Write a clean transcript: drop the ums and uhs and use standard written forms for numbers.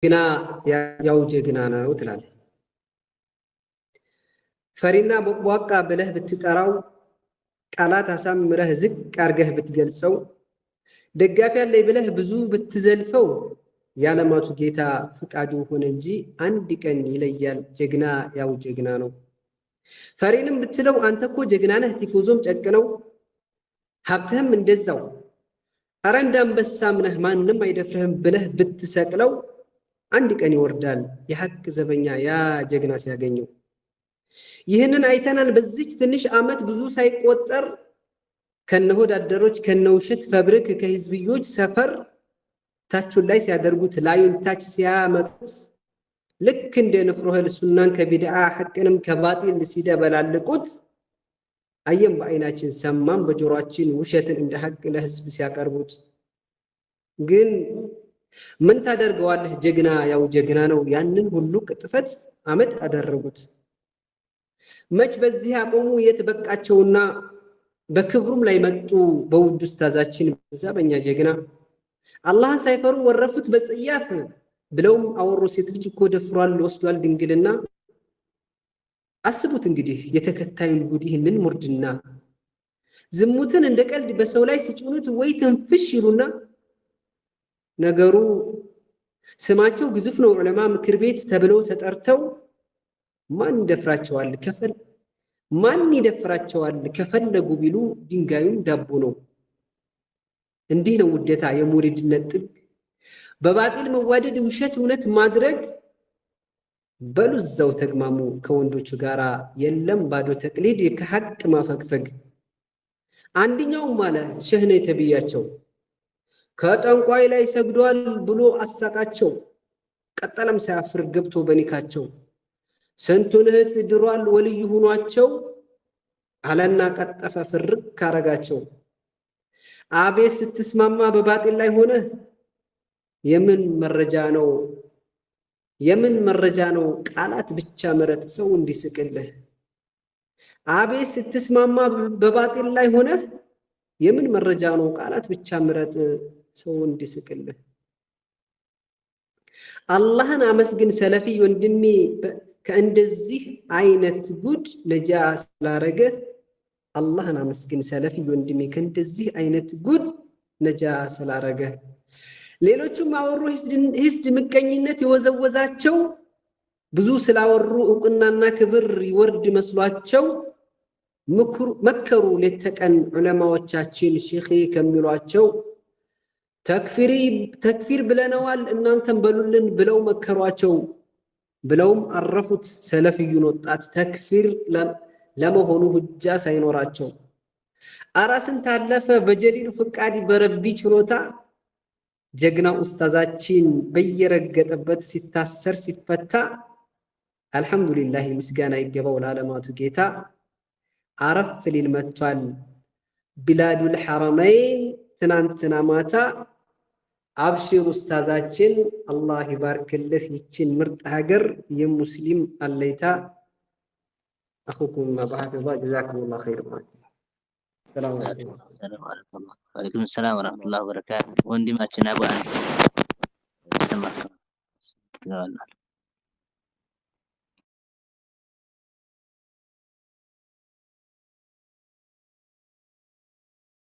ግና ያው ጀግና ነው ትላለህ። ፈሪና ቦቅቧቃ ብለህ ብትጠራው፣ ቃላት አሳምረህ ዝቅ አርገህ ብትገልጸው፣ ደጋፊ አለኝ ብለህ ብዙ ብትዘልፈው፣ የዓለማቱ ጌታ ፍቃዱ ሆነ እንጂ አንድ ቀን ይለያል ጀግና ያው ጀግና ነው። ፈሪንም ብትለው አንተ እኮ ጀግና ነህ ቲፎዞም ጨቅነው፣ ሀብትህም እንደዛው አረ እንዳንበሳም ነህ ማንም አይደፍርህም ብለህ ብትሰቅለው፣ አንድ ቀን ይወርዳል የሐቅ ዘበኛ ያ ጀግና ሲያገኘው። ይህንን አይተናል በዚች ትንሽ ዓመት ብዙ ሳይቆጠር፣ ከነሆድ አደሮች ከነውሸት ፈብሪክ ከህዝብዮች ሰፈር፣ ታቹን ላይ ሲያደርጉት ላዩን ታች ሲያመጡት፣ ልክ እንደ ንፍሮ እህል ሱናን ከቢድዓ ሐቅንም ከባጢል ሲደበላልቁት፣ አየም በአይናችን ሰማም በጆሮአችን ውሸትን እንደ ሐቅ ለህዝብ ሲያቀርቡት። ግን ምን ታደርገዋለህ ጀግና ያው ጀግና ነው፣ ያንን ሁሉ ቅጥፈት አመድ አደረጉት። መች በዚህ አቆሙ የት በቃቸውና፣ በክብሩም ላይ መጡ በውድ ኡስታዛችን በዛ በኛ ጀግና። አላህን ሳይፈሩ ወረፉት በጽያፍ ብለውም አወሩ ሴት ልጅ እኮ ደፍሯል ወስዷል ድንግልና። አስቡት እንግዲህ የተከታዩን ጉድ ይህንን ሙርድና፣ ዝሙትን እንደ ቀልድ በሰው ላይ ሲጭኑት ወይ ትንፍሽ ይሉና፣ ነገሩ ስማቸው ግዙፍ ነው ዑለማ ምክር ቤት ተብለው ተጠርተው፣ ማን ይደፍራቸዋል ከፈለጉ ቢሉ ድንጋዩም ዳቦ ነው። እንዲህ ነው ውደታ የሙሪድነት ጥግ፣ በባጢል መዋደድ ውሸት እውነት ማድረግ። በሉ እዛው ተግማሙ ከወንዶቹ ጋራ የለም ባዶ ተቅሊድ ከሐቅ ማፈግፈግ። አንደኛውም አለ ሸህ ነኝ ተብያቸው ከጠንቋይ ላይ ሰግዷል ብሎ አሳቃቸው። ቀጠለም ሳያፍር ገብቶ በኒካቸው ስንቱን እህት ድሯል ወልይ ሆኗቸው አለና ቀጠፈ ፍርቅ ካረጋቸው። አቤት ስትስማማ በባጢል ላይ ሆነ የምን መረጃ ነው ቃላት ብቻ ምረጥ ሰው እንዲስቅልህ። አቤት ስትስማማ በባጢል ላይ ሆነ የምን መረጃ ነው ቃላት ብቻ ምረጥ ሰው እንዲስቅልህ። አላህን አመስግን ሰለፊ ወንድሜ ከእንደዚህ አይነት ጉድ ነጃ ስላረገ። አላህን አመስግን ሰለፊ ወንድሜ ከእንደዚህ አይነት ጉድ ነጃ ስላረገ። ሌሎቹም አወሩ ሂስድ ምቀኝነት የወዘወዛቸው፣ ብዙ ስላወሩ ዕውቅናና ክብር ይወርድ መስሏቸው፣ መከሩ ሌት ተቀን ዑለማዎቻችን ሼኺ ከሚሏቸው። ተክፊር ብለነዋል እናንተም በሉልን ብለው መከሯቸው። ብለውም አረፉት ሰለፊዩን ወጣት ተክፊር ለመሆኑ ሁጃ ሳይኖራቸው። አራ ስንት አለፈ በጀሊሉ ፍቃድ በረቢ ችሎታ፣ ጀግናው ኡስታዛችን በየረገጠበት ሲታሰር ሲፈታ። አልሐምዱሊላህ ምስጋና ይገባው ለዓለማቱ ጌታ። አረፍ ሊል መጥቷል ቢላዱል ሐረመይን ትናንትና ማታ። አብሽር ኡስታዛችን አላህ ይባርክልህ ይችን ምርጥ ሀገር የሙስሊም አለይታ። አኹኩም ማባህባ ጀዛኩሙላህ ኸይር። ሰላም አለይኩም ወአለይኩም ሰላም ወራህመቱላሂ ወበረካቱ። ወንድማችን አቡ አንስ ተመከረ